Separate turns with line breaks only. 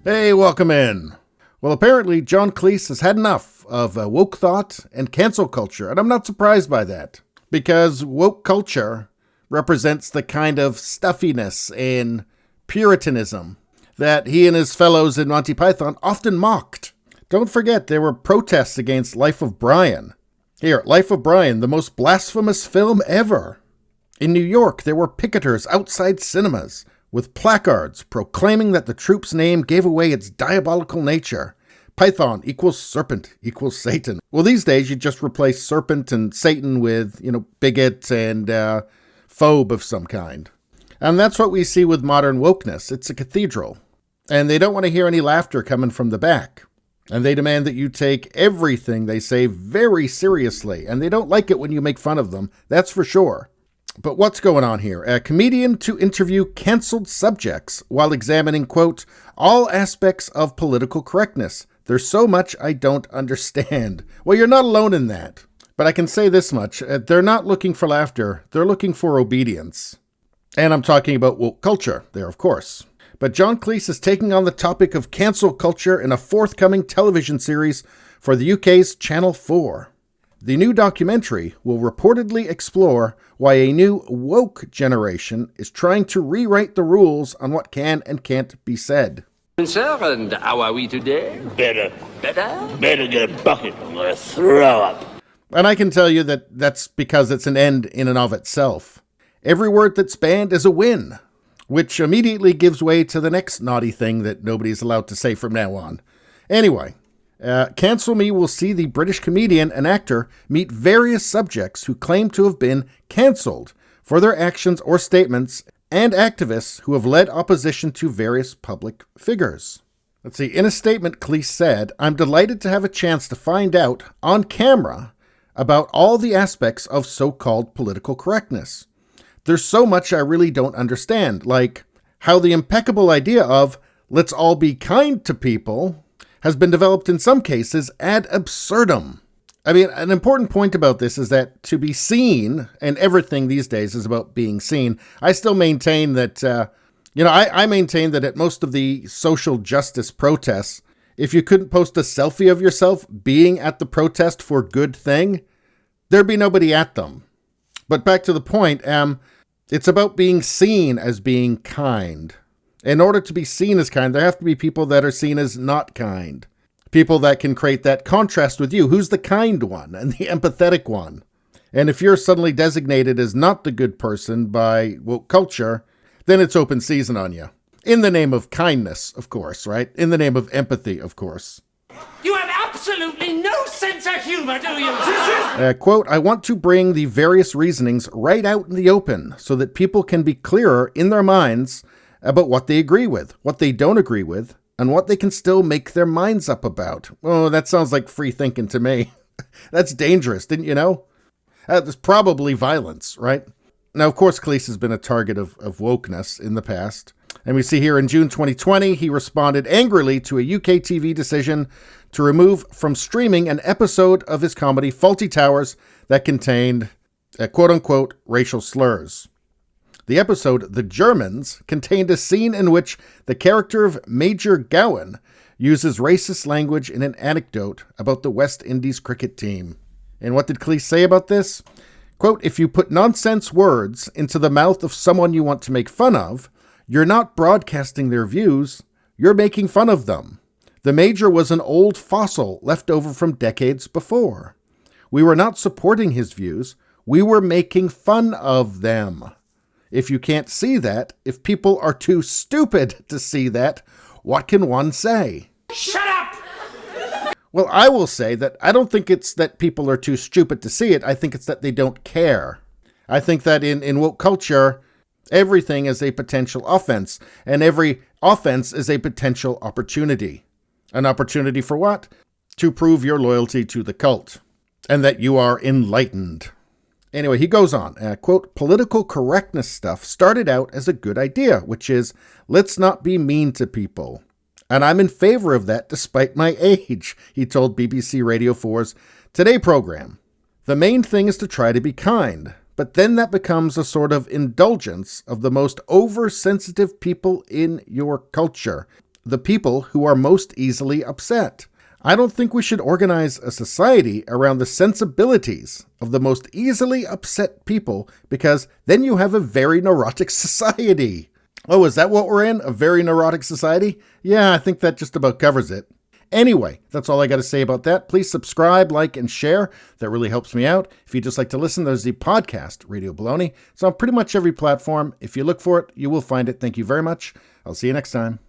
Hey, welcome in. Well, apparently John Cleese has had enough of woke thought and cancel culture, and I'm not surprised by that, because woke culture represents the kind of stuffiness and puritanism that he and his fellows in Monty Python often mocked. Don't forget, there were protests against Life of Brian. Here, Life of Brian, the most blasphemous film ever. In New York, there were picketers outside cinemas with placards proclaiming that the troupe's name gave away its diabolical nature. Python equals serpent equals Satan. Well, these days you just replace serpent and Satan with, bigot and phobe of some kind. And that's what we see with modern wokeness. It's a cathedral. And they don't want to hear any laughter coming from the back. And they demand that you take everything they say very seriously. And they don't like it when you make fun of them, that's for sure. But what's going on here? A comedian to interview canceled subjects while examining, quote, all aspects of political correctness. There's so much I don't understand. Well, you're not alone in that. But I can say this much. They're not looking for laughter. They're looking for obedience. And I'm talking about woke culture there, of course. But John Cleese is taking on the topic of cancel culture in a forthcoming television series for the UK's Channel 4. The new documentary will reportedly explore why a new woke generation is trying to rewrite the rules on what can and can't be said.
Sir, and how are we today?
Better.
Better?
Better get a bucket. I'm going to throw up.
And I can tell you that that's because it's an end in and of itself. Every word that's banned is a win, which immediately gives way to the next naughty thing that nobody's allowed to say from now on. Anyway, Cancel Me will see the British comedian and actor meet various subjects who claim to have been cancelled for their actions or statements, and activists who have led opposition to various public figures. Let's see, in a statement, Cleese said, I'm delighted to have a chance to find out on camera about all the aspects of so-called political correctness. There's so much I really don't understand, like how the impeccable idea of let's all be kind to people has been developed in some cases ad absurdum. I mean, an important point about this is that to be seen, and everything these days is about being seen, I still maintain that, I maintain that at most of the social justice protests, if you couldn't post a selfie of yourself being at the protest for good thing, there'd be nobody at them. But back to the point, it's about being seen as being kind. In order to be seen as kind, there have to be people that are seen as not kind. People that can create that contrast with you. Who's the kind one and the empathetic one? And if you're suddenly designated as not the good person by woke culture, then it's open season on you. In the name of kindness, of course, right? In the name of empathy, of course.
You have absolutely no sense of humor, do you?
Quote, I want to bring the various reasonings right out in the open so that people can be clearer in their minds about what they agree with, what they don't agree with, and what they can still make their minds up about. Oh, that sounds like free thinking to me. That's dangerous, didn't you know? There's probably violence, right? Now, of course, Cleese has been a target of wokeness in the past. And we see here in June 2020, he responded angrily to a UK TV decision to remove from streaming an episode of his comedy Fawlty Towers that contained, quote-unquote, racial slurs. The episode, The Germans, contained a scene in which the character of Major Gowan uses racist language in an anecdote about the West Indies cricket team. And what did Cleese say about this? Quote, if you put nonsense words into the mouth of someone you want to make fun of, you're not broadcasting their views, you're making fun of them. The Major was an old fossil left over from decades before. We were not supporting his views, we were making fun of them. If you can't see that, if people are too stupid to see that, what can one say?
Shut up!
Well, I will say that I don't think it's that people are too stupid to see it. I think it's that they don't care. I think that in woke culture, everything is a potential offense, and every offense is a potential opportunity. An opportunity for what? To prove your loyalty to the cult, and that you are enlightened. Anyway, he goes on, quote, political correctness stuff started out as a good idea, which is, let's not be mean to people. And I'm in favor of that despite my age, he told BBC Radio 4's Today program. The main thing is to try to be kind, but then that becomes a sort of indulgence of the most oversensitive people in your culture. the people who are most easily upset. I don't think we should organize a society around the sensibilities of the most easily upset people, because then you have a very neurotic society. Oh, is that what we're in? A very neurotic society? Yeah, I think that just about covers it. Anyway, that's all I got to say about that. Please subscribe, like, and share. That really helps me out. If you'd just like to listen, there's the podcast, Radio Baloney. It's on pretty much every platform. If you look for it, you will find it. Thank you very much. I'll see you next time.